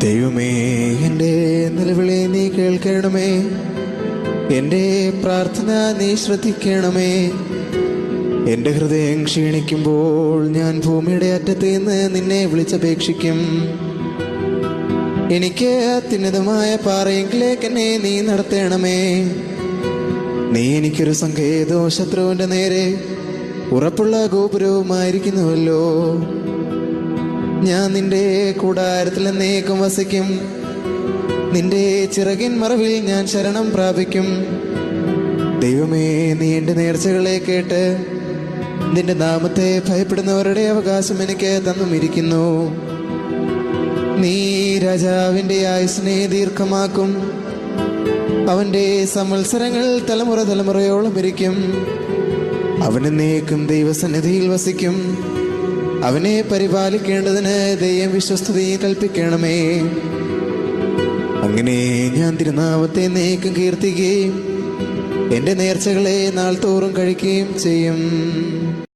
ദൈവമേ, എൻ്റെ നിലവിളി നീ കേൾക്കണമേ. എൻ്റെ പ്രാർത്ഥന നീ ശ്രദ്ധിക്കണമേ. എൻ്റെ ഹൃദയം ക്ഷീണിക്കുമ്പോൾ ഞാൻ ഭൂമിയുടെ അറ്റത്ത് നിന്ന് നിന്നെ വിളിച്ചപേക്ഷിക്കും. എനിക്ക് അത്യുന്നതമായ പാറയെങ്കിലേക്ക് എന്നെ നീ നടത്തണമേ. നീ എനിക്കൊരു സങ്കേതവും ശത്രുവിൻ്റെ നേരെ ഉറപ്പുള്ള ഗോപുരവുമായിരിക്കുന്നുവല്ലോ. ഞാൻ നിന്റെ കൂടാരത്തിൽ എന്നേക്കും വസിക്കും. നിന്റെ ചിറകിൻ മറവിൽ ഞാൻ ശരണം പ്രാപിക്കും. ദൈവമേ, നീ എൻ്റെ നേർച്ചകളെ കേട്ട് നിന്റെ നാമത്തെ ഭയപ്പെടുന്നവരുടെ അവകാശം എനിക്ക് തന്നുമിരിക്കുന്നു. നീ രാജാവിൻ്റെ ആയുസ്സിനെ ദീർഘമാക്കും. അവൻ്റെ സംവത്സരങ്ങൾ തലമുറ തലമുറയോളം ഇരിക്കും. അവൻ എന്നേക്കും ദൈവസന്നിധിയിൽ വസിക്കും. അവനെ പരിപാലിക്കേണ്ടതിന് ദൈവം വിശ്വസ്തതയും കൽപ്പിക്കണമേ. അങ്ങനെ ഞാൻ തിരുനാമത്തെ എന്നേക്കും കീർത്തിക്കുകയും എൻ്റെ നേർച്ചകളെ നാൾ തോറും കഴിക്കുകയും ചെയ്യും.